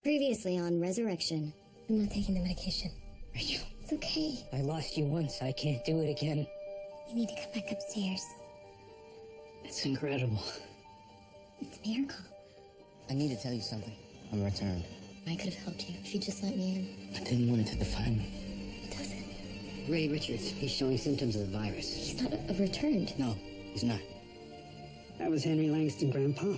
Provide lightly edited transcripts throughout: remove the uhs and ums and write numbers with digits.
Previously on Resurrection. I'm not taking the medication. Rachel. It's okay. I lost you once. I can't do it again. You need to come back upstairs. That's incredible. It's a miracle. I need to tell you something. I'm returned. I could have helped you if you just let me in. I didn't want it to define me. It doesn't. Ray Richards, he's showing symptoms of the virus. He's not a returned. No, he's not. That was Henry Langston, Grandpa.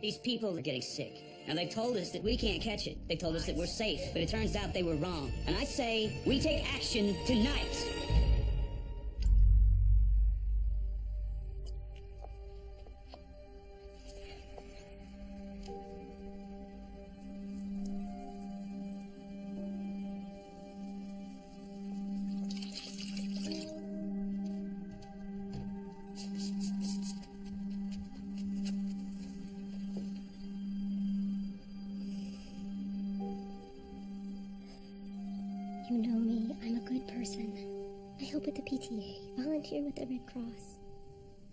These people are getting sick. Now, they told us that we can't catch it. They told us that we're safe, but it turns out they were wrong. And I say we take action tonight. You know me, I'm a good person. I help with the PTA, volunteer with the Red Cross.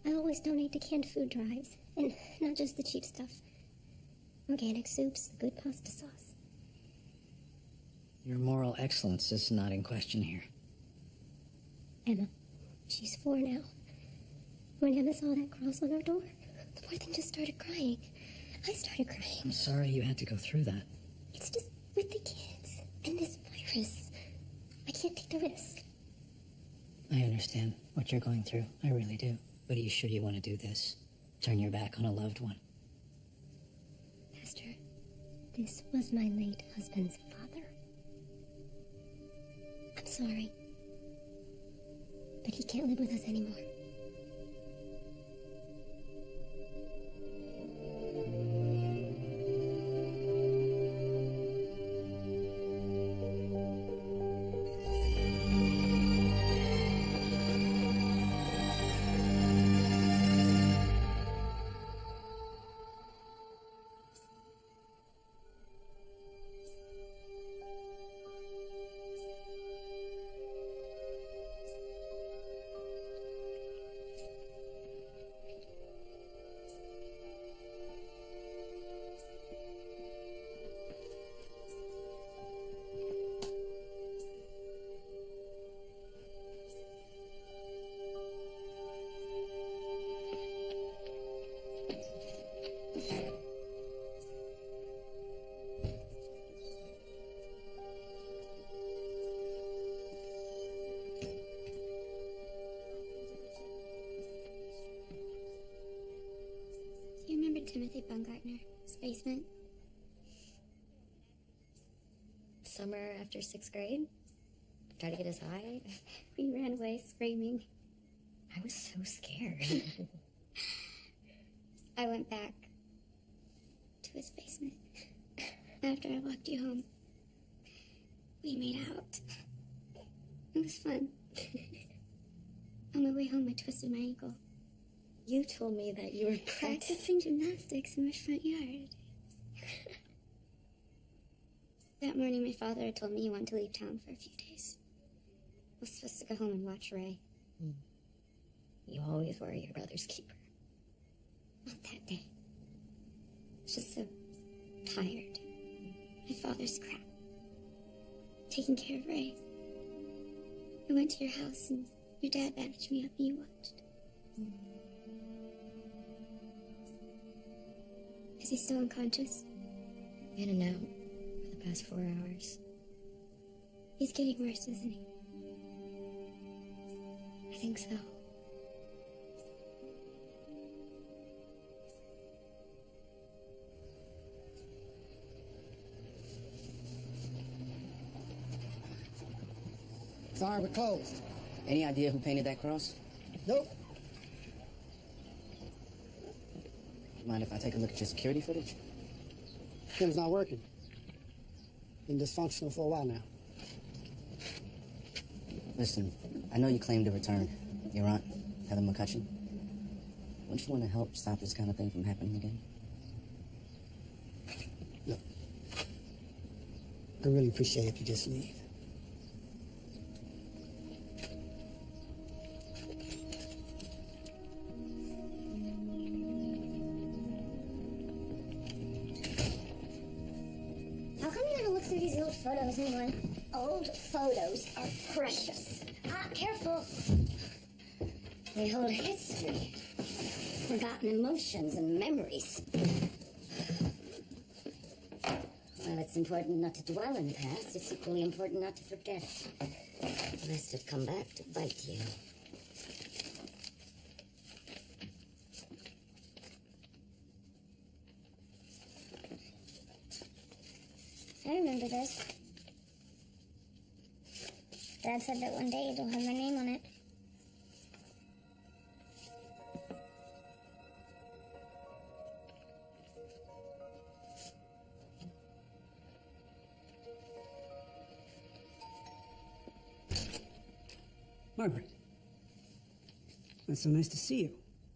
I always donate to canned food drives, and not just the cheap stuff. Organic soups, the good pasta sauce. Your moral excellence is not in question here. Emma, she's 4 now. When Emma saw that cross on our door, the poor thing just started crying. I started crying. I'm sorry you had to go through that. It's just with the kids and this virus. I can't take the risk. I understand what you're going through. I really do. But are you sure you want to do this? Turn your back on a loved one? Pastor, this was my late husband's father. I'm sorry. But he can't live with us anymore. Timothy Baumgartner's basement. Summer after 6th grade. Tried to get us high. We ran away screaming. I was so scared. I went back to his basement. After I walked you home, we made out. It was fun. On my way home, I twisted my ankle. You told me that you were practicing gymnastics in my front yard. That morning, my father had told me he wanted to leave town for a few days. I was supposed to go home and watch Ray. You always were your brother's keeper. Not that day. I was just so tired. My father's crap. Taking care of Ray. I went to your house and your dad bandaged me up and you watched. Is he still unconscious? In and out for the past 4 hours. He's getting worse, isn't he? I think so. Sorry, we're closed. Any idea who painted that cross? Nope. Mind if I take a look at your security footage? Kim's not working. Been dysfunctional for a while now. Listen, I know you claim to return. Your aunt, Heather McCutcheon. Wouldn't you want to help stop this kind of thing from happening again? Look, I really appreciate it if you just leave. through these old photos anyway. Old photos are precious. Ah, careful. They hold history, forgotten emotions and memories. While it's important not to dwell in the past, it's equally important not to forget it, lest it come back to bite you. I remember this. Dad said that one day it'll have my name on it. Margaret. It's so nice to see you.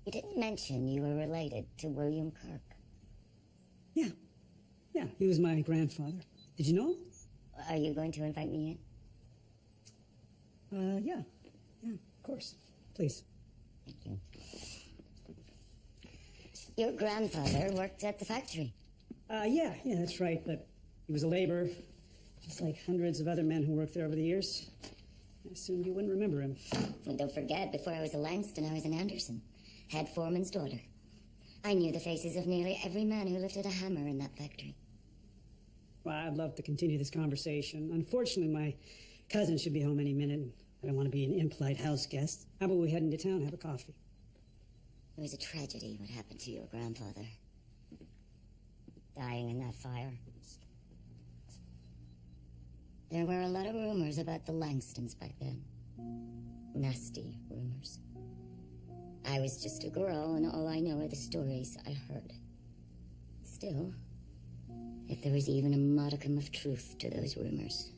You didn't mention you were related to William Kirk. Yeah. Yeah, he was my grandfather. Did you know him? Are you going to invite me in? Yeah. Yeah, of course. Please. Thank you. Your grandfather worked at the factory. Yeah, that's right, but he was a laborer, just like hundreds of other men who worked there over the years. I assumed you wouldn't remember him. And don't forget, before I was a Langston, I was an Anderson, head foreman's daughter. I knew the faces of nearly every man who lifted a hammer in that factory. Well, I'd love to continue this conversation. Unfortunately, my cousin should be home any minute, and I don't want to be an impolite house guest. How about we head into town and have a coffee? It was a tragedy what happened to your grandfather. Dying in that fire. There were a lot of rumors about the Langstons back then. Nasty rumors. I was just a girl, and all I know are the stories I heard. Still, if there was even a modicum of truth to those rumors,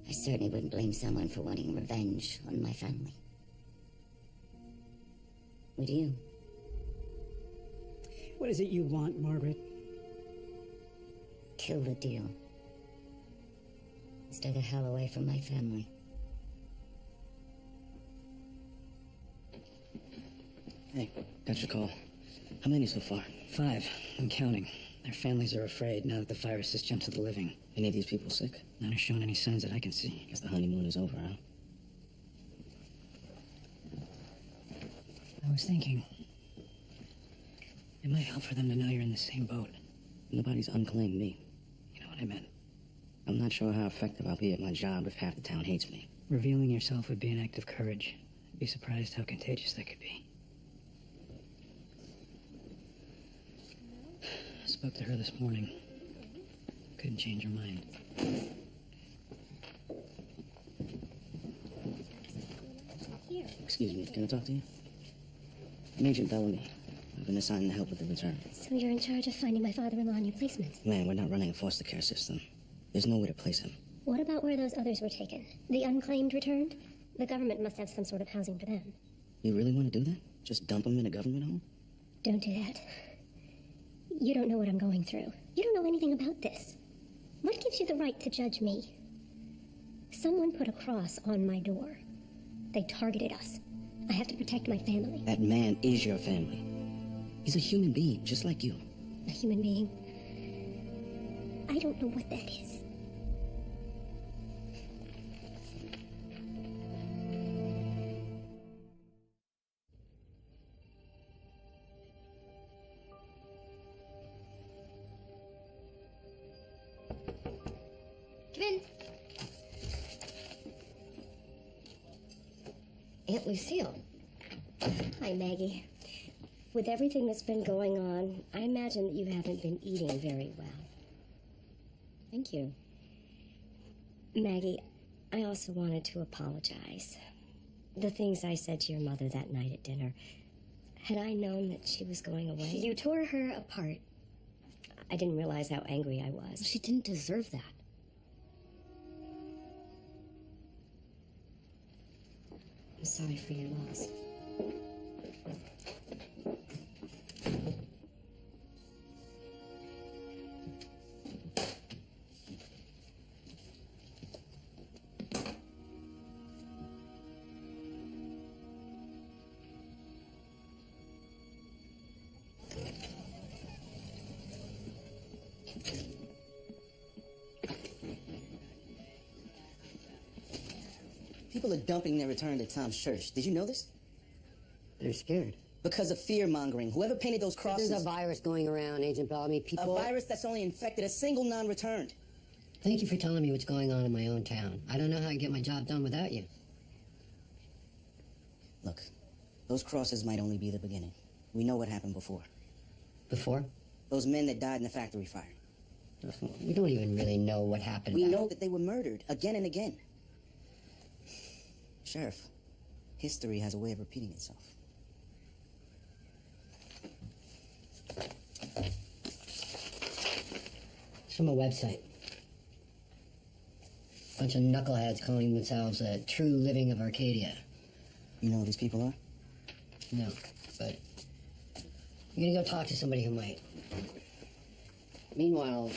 I certainly wouldn't blame someone for wanting revenge on my family. Would you? What is it you want, Margaret? Kill the deal. Stay the hell away from my family. Hey, got your call. How many so far? 5. I'm counting. Their families are afraid now that the virus has jumped to the living. Any of these people sick? None are showing any signs that I can see. Guess the honeymoon is over, huh? I was thinking, it might help for them to know you're in the same boat. Nobody's unclaimed me. You know what I meant. I'm not sure how effective I'll be at my job if half the town hates me. Revealing yourself would be an act of courage. I'd be surprised how contagious that could be. I spoke to her this morning. Couldn't change her mind. Excuse me, can I talk to you? I'm Agent Bellamy. I've been assigned to help with the return. So you're in charge of finding my father-in-law new placements? Man, we're not running a foster care system. There's nowhere to place him. What about where those others were taken? The unclaimed returned? The government must have some sort of housing for them. You really want to do that? Just dump him in a government home? Don't do that. You don't know what I'm going through. You don't know anything about this. What gives you the right to judge me? Someone put a cross on my door. They targeted us. I have to protect my family. That man is your family. He's a human being, just like you. A human being? I don't know what that is. Come in. Aunt Lucille. Hi, Maggie. With everything that's been going on, I imagine that you haven't been eating very well. Thank you. Maggie, I also wanted to apologize. The things I said to your mother that night at dinner, had I known that she was going away... You tore her apart. I didn't realize how angry I was. She didn't deserve that. I'm sorry for your loss. People are dumping their return to Tom's church. Did you know this? They're scared. Because of fear-mongering. Whoever painted those crosses... There's a virus going around, Agent Bellamy. People... A virus that's only infected a single non-returned. Thank you for telling me what's going on in my own town. I don't know how I get my job done without you. Look, those crosses might only be the beginning. We know what happened before. Before? Those men that died in the factory fire. We don't even really know what happened. We know that they were murdered again and again. Sheriff, history has a way of repeating itself. It's from a website. Bunch of knuckleheads calling themselves a true living of Arcadia. You know who these people are? No, but you're gonna go talk to somebody who might. Meanwhile,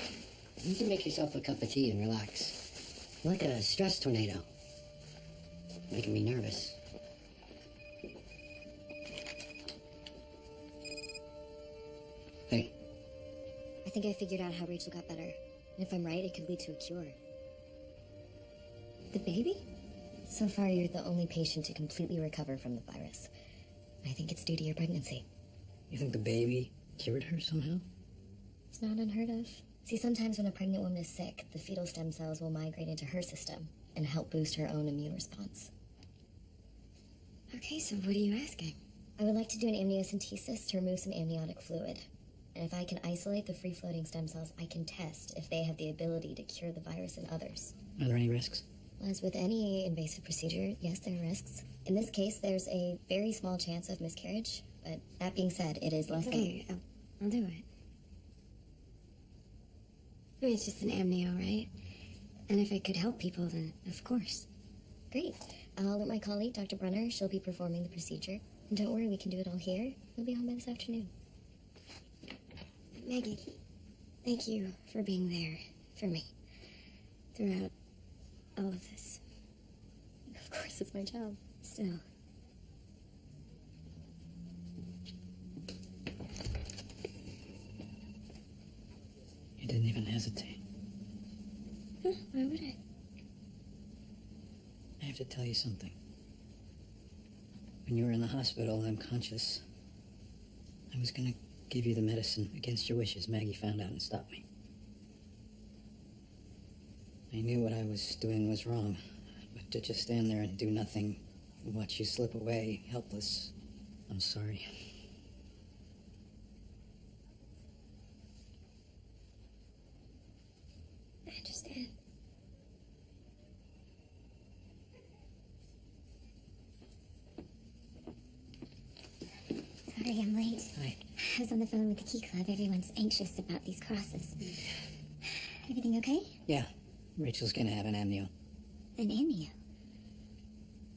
you can make yourself a cup of tea and relax. You're like a stress tornado. Making me nervous. Hey. I think I figured out how Rachel got better. And if I'm right, it could lead to a cure. The baby? So far, you're the only patient to completely recover from the virus. I think it's due to your pregnancy. You think the baby cured her somehow? It's not unheard of. See, sometimes when a pregnant woman is sick, the fetal stem cells will migrate into her system and help boost her own immune response. Okay, so what are you asking? I would like to do an amniocentesis to remove some amniotic fluid. And if I can isolate the free-floating stem cells, I can test if they have the ability to cure the virus in others. Are there any risks? As with any invasive procedure, yes, there are risks. In this case, there's a very small chance of miscarriage, but that being said, it is less Okay, I'll do it. I mean, it's just an amnio, right? And if it could help people, then of course. Great. I'll alert my colleague, Dr. Brunner. She'll be performing the procedure. And don't worry, we can do it all here. We'll be home by this afternoon. Maggie, thank you for being there for me throughout all of this. Of course, it's my job. Still. You didn't even hesitate. Huh, why would I? I have to tell you something. When you were in the hospital unconscious, I was gonna give you the medicine against your wishes. Maggie found out and stopped me. I knew what I was doing was wrong, but to just stand there and do nothing and watch you slip away, helpless, I'm sorry. I understand. Sorry I'm late. Hi. I was on the phone with the Key Club. Everyone's anxious about these crosses. Everything okay? Yeah, Rachel's gonna have an amnio. An amnio?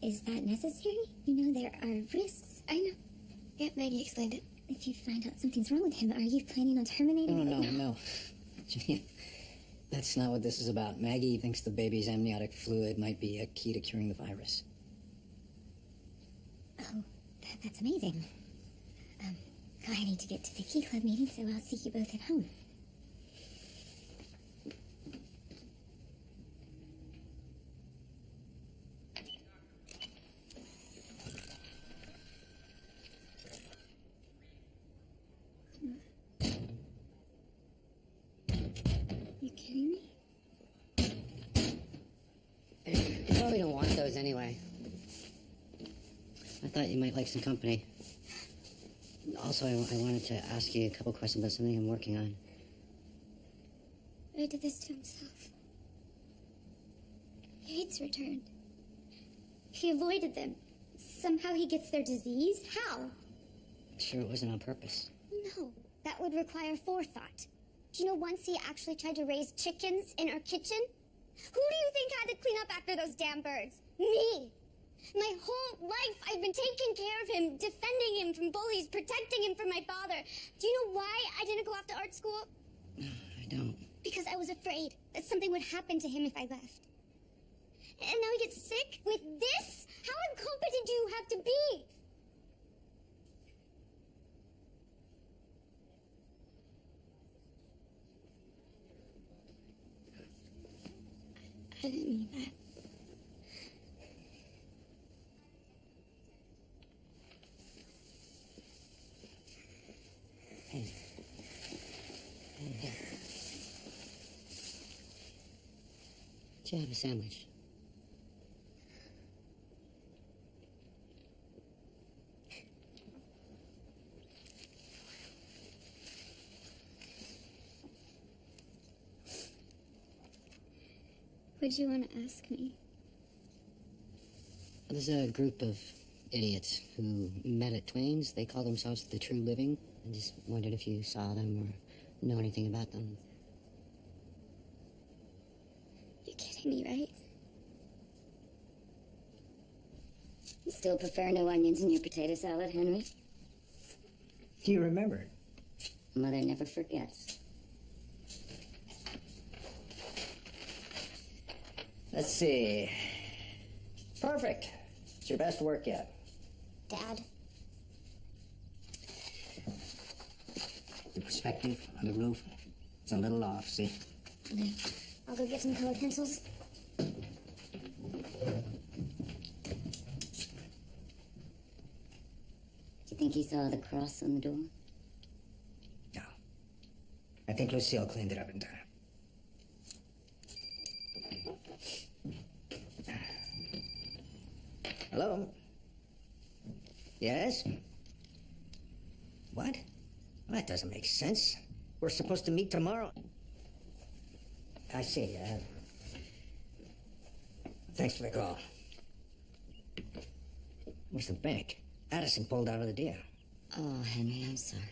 Is that necessary? You know there are risks. I know. Yeah, Maggie explained it. If you find out something's wrong with him, are you planning on terminating him? No. Janine, that's not what this is about. Maggie thinks the baby's amniotic fluid might be a key to curing the virus. Oh, that's amazing. I need to get to the Key Club meeting, so I'll see you both at home. You kidding me? You probably don't want those anyway. I thought you might like some company. Also, I wanted to ask you a couple questions about something I'm working on. Why did this to himself? AIDS returned. He avoided them. Somehow he gets their disease? How? I'm sure it wasn't on purpose. No, that would require forethought. Do you know once he actually tried to raise chickens in our kitchen? Who do you think had to clean up after those damn birds? Me! My whole life, I've been taking care of him, defending him from bullies, protecting him from my father. Do you know why I didn't go off to art school? I don't. Because I was afraid that something would happen to him if I left. And now he gets sick with this? How incompetent do you have to be? I didn't mean that. Hey. Here. Let's have a sandwich. What'd you want to ask me? There's a group of idiots who met at Twain's. They call themselves the True Living. I just wondered if you saw them or know anything about them. You're kidding me, right? You still prefer no onions in your potato salad, Henry? Do you remember? Mother never forgets. Let's see. Perfect. It's your best work yet. Dad? The perspective on the roof, it's a little off, see? Okay. I'll go get some colored pencils. Do you think he saw the cross on the door? No. I think Lucille cleaned it up in time. Hello? Yes? What? Well, that doesn't make sense. We're supposed to meet tomorrow. I see. Thanks for the call. Where's the bank? Addison pulled out of the deal. Oh, Henry, I'm sorry.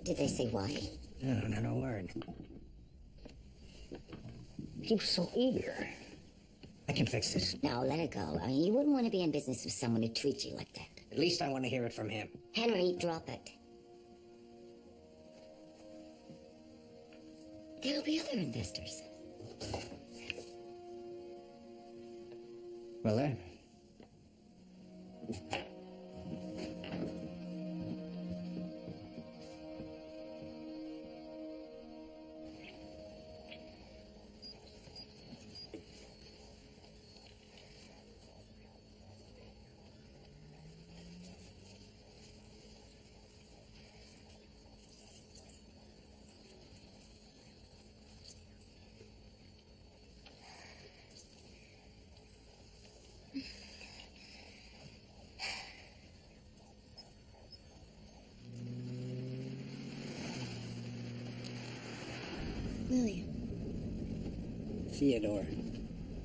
Did they say why? No, not a word. He was so eager. I can fix this. No, let it go. I mean, you wouldn't want to be in business with someone who treats you like that. At least I want to hear it from him. Henry, drop it. There'll be other investors. Well, then. William. Theodore.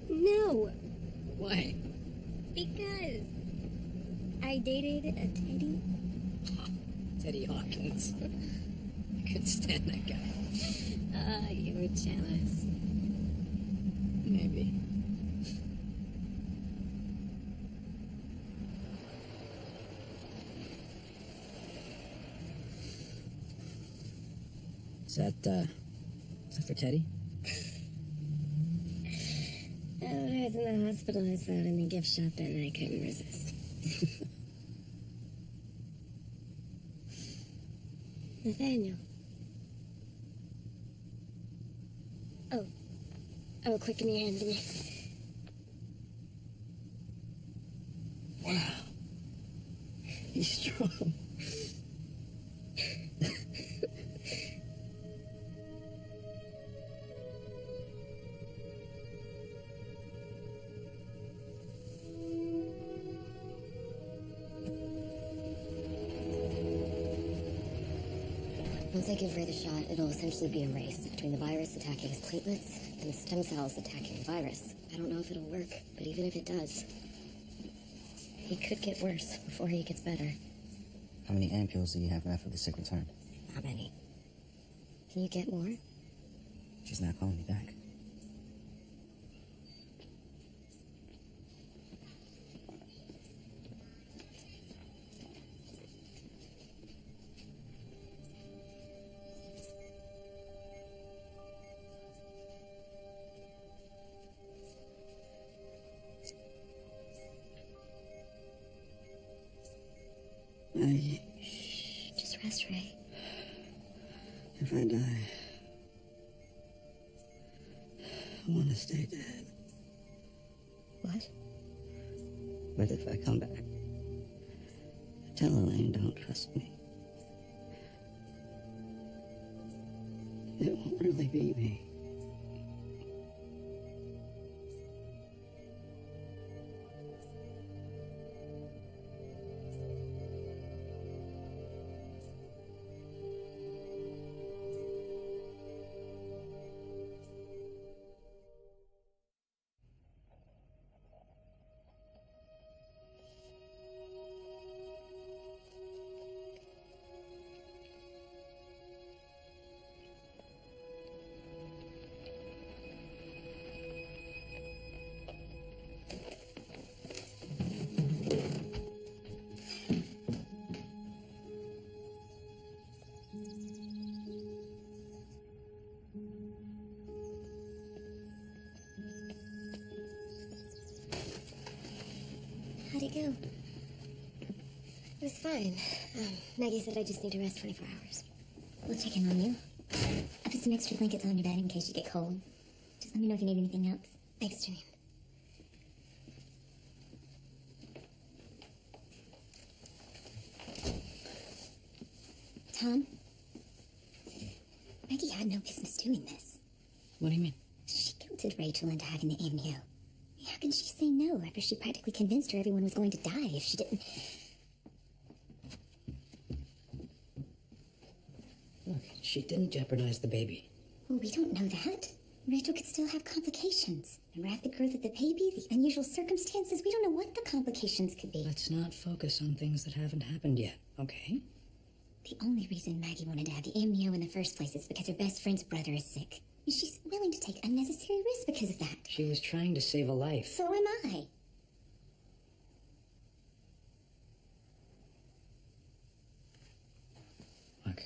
No! Why? Because I dated a Teddy. Teddy Hawkins. I couldn't stand that guy. You were jealous. Maybe. Is that for Teddy? Oh, when I was in the hospital, I saw it in the gift shop and I couldn't resist. Nathaniel. Oh, quick, give me your hand, give me. Wow. He's strong. Once I give Ray the shot, it'll essentially be a race between the virus attacking his platelets and the stem cells attacking the virus. I don't know if it'll work, but even if it does, he could get worse before he gets better. How many ampules do you have left for the sick return? Not many. Can you get more? She's not calling me back. Just rest, Ray. If I die, I want to stay dead. What? But if I come back, tell Elaine don't trust me. really be me. How'd it go? It was fine. Maggie said I just need to rest 24 hours. We'll check in on you. I put some extra blankets on your bed in case you get cold. Just let me know if you need anything else. Thanks, Janine. Tom? Maggie had no business doing this. What do you mean? She guilted Rachel into having the amnio. How can she say no after she practically convinced her everyone was going to die if she didn't? Look, she didn't jeopardize the baby. Well, we don't know that. Rachel could still have complications. The rapid growth of the baby, the unusual circumstances, we don't know what the complications could be. Let's not focus on things that haven't happened yet, okay? The only reason Maggie wanted to have the amnio in the first place is because her best friend's brother is sick. And she's willing to take unnecessary risks because of that. She was trying to save a life. So am I. Look,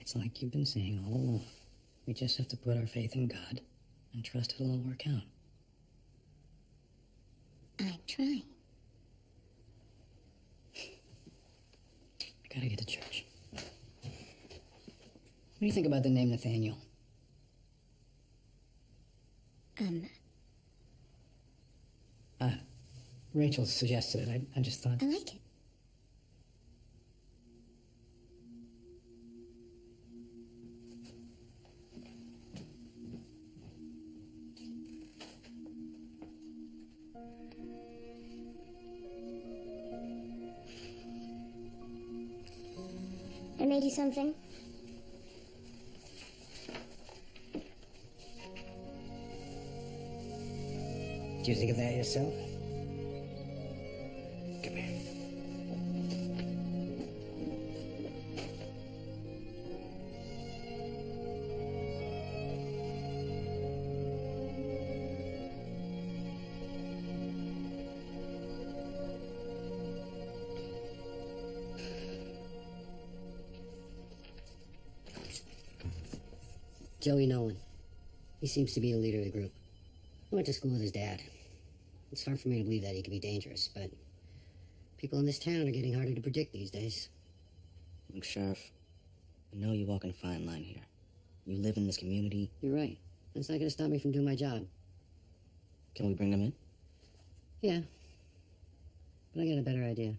it's like you've been saying all along. We just have to put our faith in God and trust it'll all work out. I'm trying. I gotta get to church. What do you think about the name Nathaniel? Rachel suggested it. I just thought... I like it. I made you something. Did you think of that yourself? Come here. Joey Nolan. He seems to be the leader of the group. I went to school with his dad. It's hard for me to believe that he could be dangerous, but people in this town are getting harder to predict these days. Look, Sheriff, I know you walk in a fine line here. You live in this community. You're right. That's not going to stop me from doing my job. Can we bring them in? Yeah. But I got a better idea.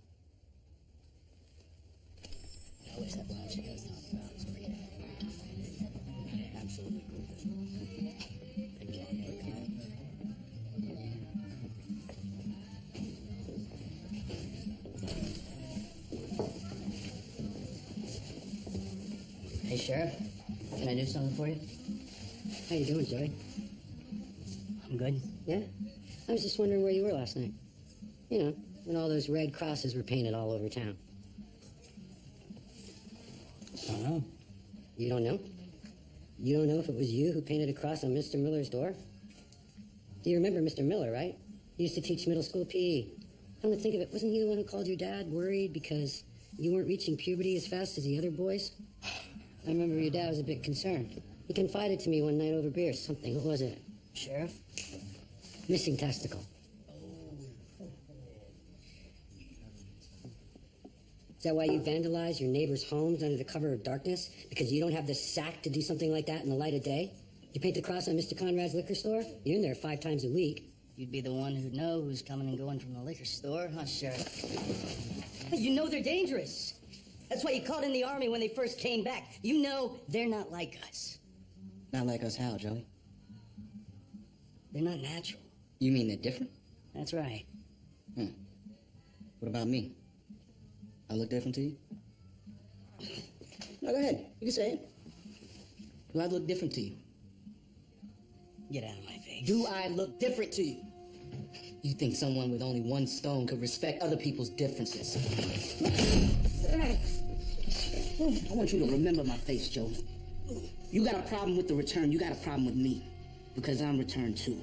I wish that blouse you guys talked about was great. Absolutely Hey, Sheriff. Can I do something for you? How you doing, Joey? I'm good. Yeah? I was just wondering where you were last night. You know, when all those red crosses were painted all over town. I don't know. You don't know? You don't know if it was you who painted a cross on Mr. Miller's door? Do you remember Mr. Miller, right? He used to teach middle school PE. Come to think of it, wasn't he the one who called your dad worried because you weren't reaching puberty as fast as the other boys? I remember your dad was a bit concerned. He confided to me one night over beer something. What was it? Sheriff? Missing testicle. Is that why you vandalize your neighbors' homes under the cover of darkness? Because you don't have the sack to do something like that in the light of day? You paint the cross on Mr. Conrad's liquor store? You're in there 5 times a week. You'd be the one who'd know who's coming and going from the liquor store, huh, Sheriff? You know they're dangerous. That's why you called in the army when they first came back. You know they're not like us. Not like us how, Joey? They're not natural. You mean they're different? That's right. What about me? I look different to you? No, go ahead. You can say it. Do I look different to you? Get out of my face. Do I look different to you? You think someone with only one stone could respect other people's differences? I want you to remember my face, Joe. You got a problem with the return, you got a problem with me. Because I'm returned too.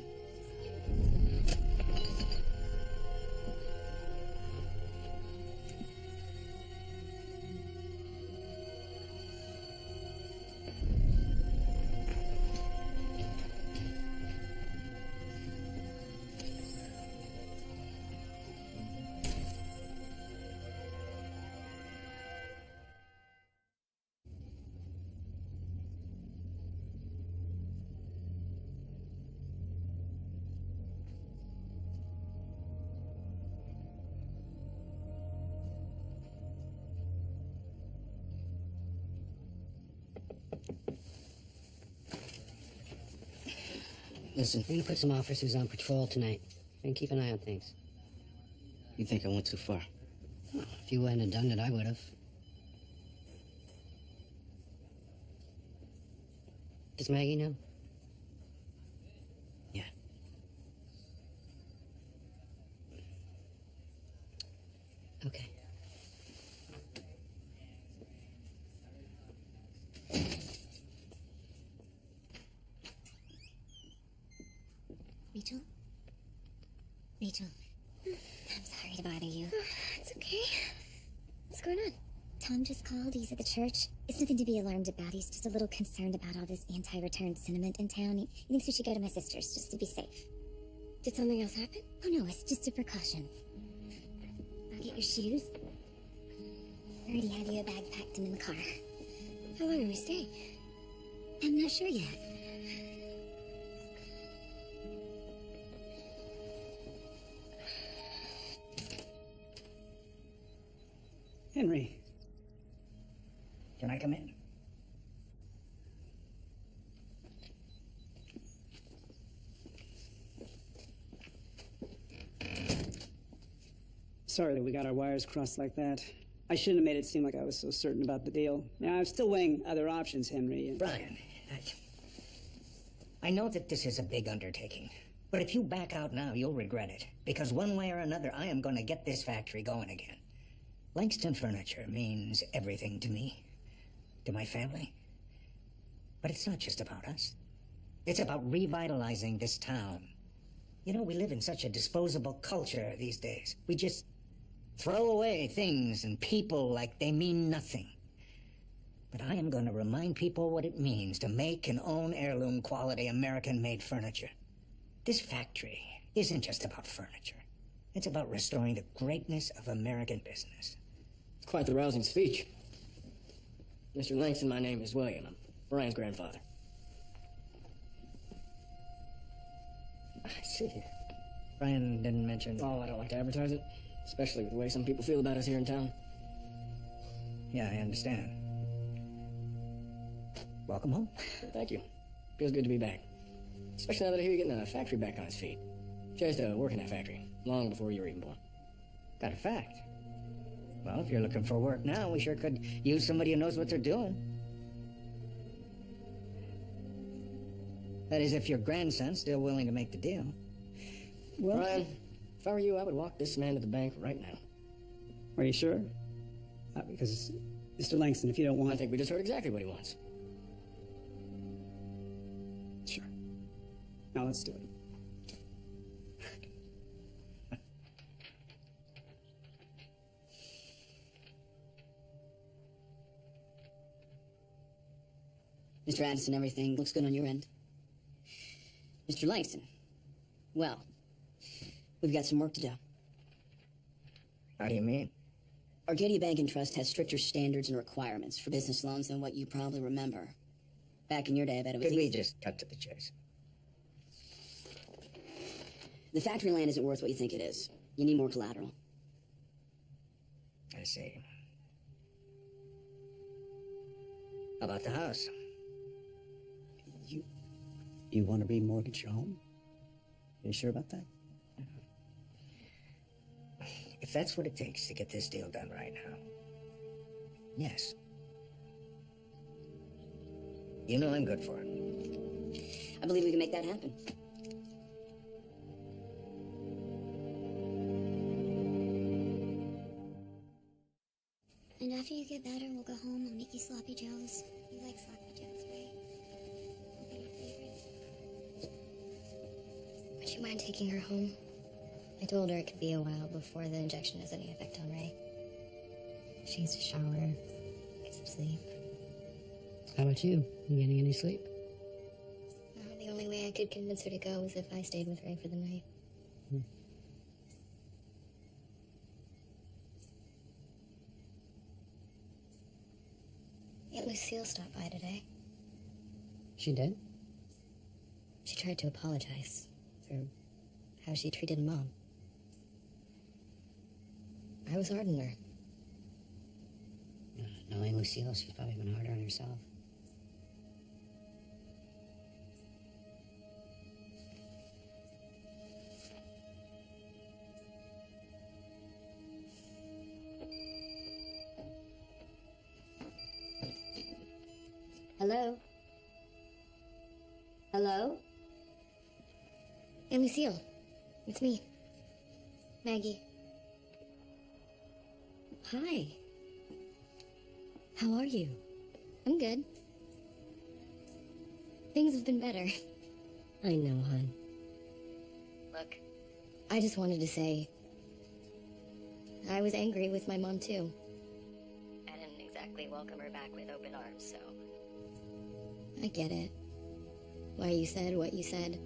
Listen. We're gonna put some officers on patrol tonight. And keep an eye on things. You think I went too far? Well, if you hadn't have done it, I would have. Does Maggie know? Yeah. Okay. Rachel? Rachel, I'm sorry to bother you. It's okay. What's going on? Tom just called. He's at the church. It's nothing to be alarmed about. He's just a little concerned about all this anti-return sentiment in town. He thinks we should go to my sister's just to be safe. Did something else happen? Oh no, it's just a precaution. I'll get your shoes. I already have your bag packed and in the car. How long are we staying? I'm not sure yet. Henry. Can I come in? Sorry that we got our wires crossed like that. I shouldn't have made it seem like I was so certain about the deal. Now, I'm still weighing other options, Henry. Brian, I know that this is a big undertaking, but if you back out now, you'll regret it. Because one way or another, I am going to get this factory going again. Langston Furniture means everything to me, to my family. But it's not just about us. It's about revitalizing this town. You know, we live in such a disposable culture these days. We just throw away things and people like they mean nothing. But I am going to remind people what it means to make and own heirloom quality American-made furniture. This factory isn't just about furniture. It's about restoring the greatness of American business. It's quite the rousing speech. Mr. Langston, my name is William. I'm Brian's grandfather. I see. Brian didn't mention... Oh, I don't like to advertise it, especially with the way some people feel about us here in town. Yeah, I understand. Welcome home. Thank you. Feels good to be back. Especially now that I hear you're getting a factory back on its feet. She used to work in that factory, long before you were even born. Got a fact. Well, if you're looking for work now, we sure could use somebody who knows what they're doing. That is, if your grandson's still willing to make the deal. Well, Brian, if I were you, I would walk this man to the bank right now. Are you sure? Because, Mr. Langston, if you don't want... I think we just heard exactly what he wants. Sure. Now let's do it. Mr. Addison, everything looks good on your end. Mr. Langston, well, we've got some work to do. How do you mean? Arcadia Bank and Trust has stricter standards and requirements for business loans than what you probably remember. Back in your day, I bet it was... Could we just cut to the chase? The factory land isn't worth what you think it is. You need more collateral. I see. How about the house? You You want to remortgage your home? You sure about that? If that's what it takes to get this deal done right now, yes. You know I'm good for it. I believe we can make that happen. And after you get better, we'll go home. I'll make you sloppy joes. You like sloppy joes, right? They'll be your favorite. Would you mind taking her home? I told her it could be a while before the injection has any effect on Ray. She needs to shower, get some sleep. How about you? You getting any sleep? No, the only way I could convince her to go was if I stayed with Ray for the night. Aunt Lucille stopped by today. She did? She tried to apologize for how she treated Mom. I was hard on her. Knowing Lucille, she's probably been harder on herself. Hello? Hello? Aunt Lucille, it's me, Maggie. Hi. How are you? I'm good. Things have been better. I know, hon. Look, I just wanted to say I was angry with my mom, too. I didn't exactly welcome her back with open arms, so I get it. Why you said what you said.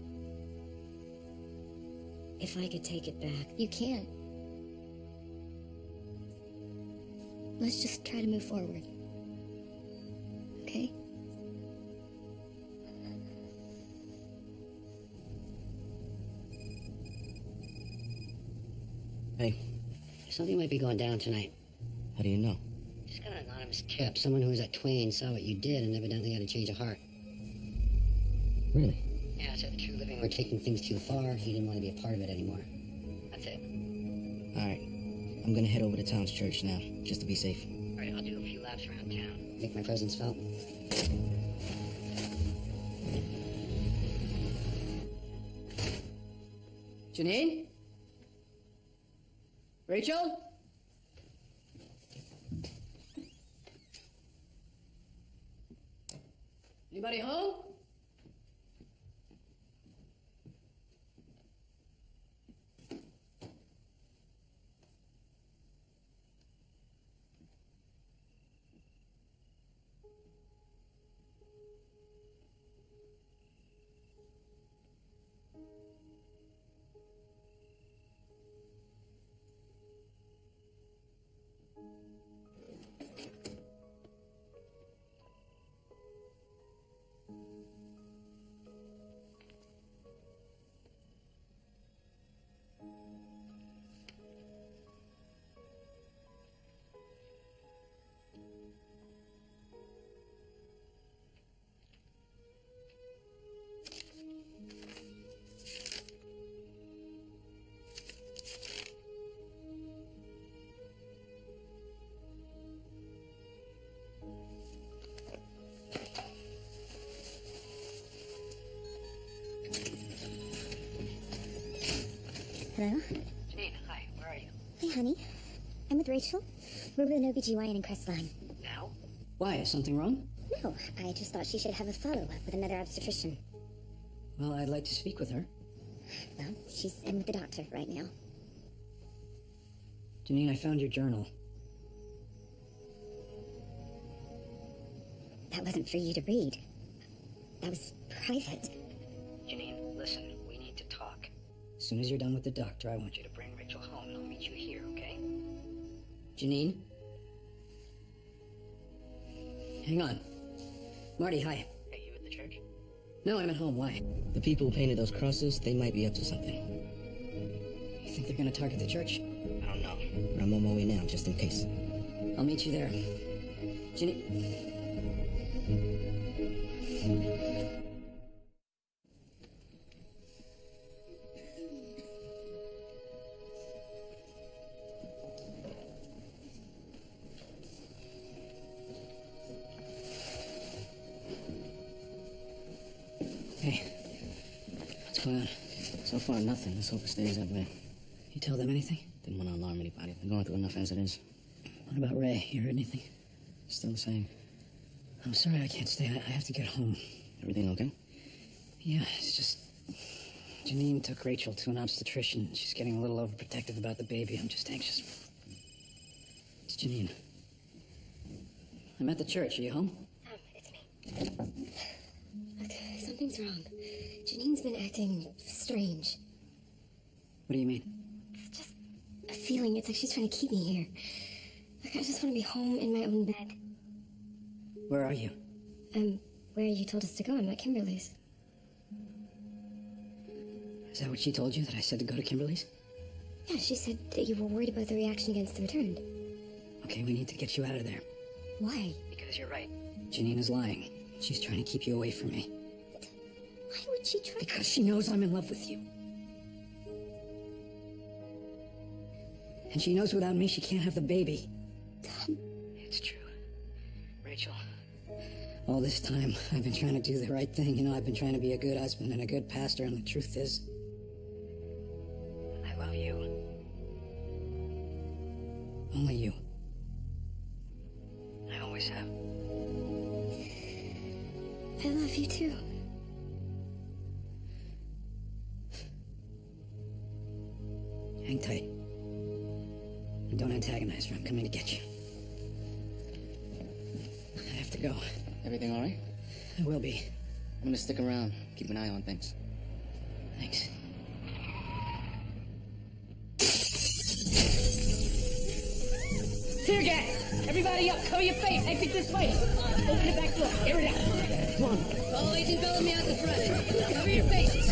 If I could take it back. You can't. Let's just try to move forward. Okay? Hey. Something might be going down tonight. How do you know? Just got an anonymous tip. Someone who was at Twain saw what you did and evidently had a change of heart. Really? Yeah, said the True Living were taking things too far. He didn't want to be a part of it anymore. That's it. All right. I'm gonna head over to Town's church now, just to be safe. All right, I'll do a few laps around town. Make my presence felt. Janine? Rachel? Anybody home? Hello? Janine, hi. Where are you? Hey, honey. I'm with Rachel. We're with an OBGYN in Crestline. Now? Why? Is something wrong? No, I just thought she should have a follow-up with another obstetrician. Well, I'd like to speak with her. Well, she's in with the doctor right now. Janine, I found your journal. That wasn't for you to read. That was private. Janine, listen. We need to talk. As soon as you're done with the doctor, I want you to bring Rachel home and I'll meet you here, okay? Janine? Hang on. Marty, hi. Hey, you at the church? No, I'm at home. Why? The people who painted those crosses, they might be up to something. You think they're gonna target the church? I don't know. I'm on my way now, just in case. I'll meet you there. Janine... Hey, what's going on? So far, nothing. Let's hope it stays that way. You tell them anything? Didn't want to alarm anybody. They're going through enough as it is. What about Ray? You heard anything? Still the same. I'm sorry I can't stay. I have to get home. Everything okay? Yeah, it's just... Janine took Rachel to an obstetrician. She's getting a little overprotective about the baby. I'm just anxious. It's Janine. I'm at the church. Are you home? It's me. Look, something's wrong. Janine's been acting strange. What do you mean? It's just a feeling. It's like she's trying to keep me here. Look, I just want to be home in my own bed. Where are you? Where you told us to go. I'm at Kimberly's. Is that what she told you, that I said to go to Kimberly's? Yeah, she said that you were worried about the reaction against the return. Okay, we need to get you out of there. Why? Because you're right. Janine is lying. She's trying to keep you away from me. Why would she try? Because she knows I'm in love with you. And she knows without me she can't have the baby. Tom. It's true. Rachel, all this time I've been trying to do the right thing. You know, I've been trying to be a good husband and a good pastor, and the truth is, I love you. Only you. I always have. I love you too. Hang tight. And don't antagonize her. I'm coming to get you. I have to go. Everything all right? I will be. I'm gonna stick around. Keep an eye on things. Thanks. Tear gas! Everybody up! Cover your face! Exit this way! Open the back door! Air it out! Come on! Follow Agent Bellamy out the front! Cover your faces!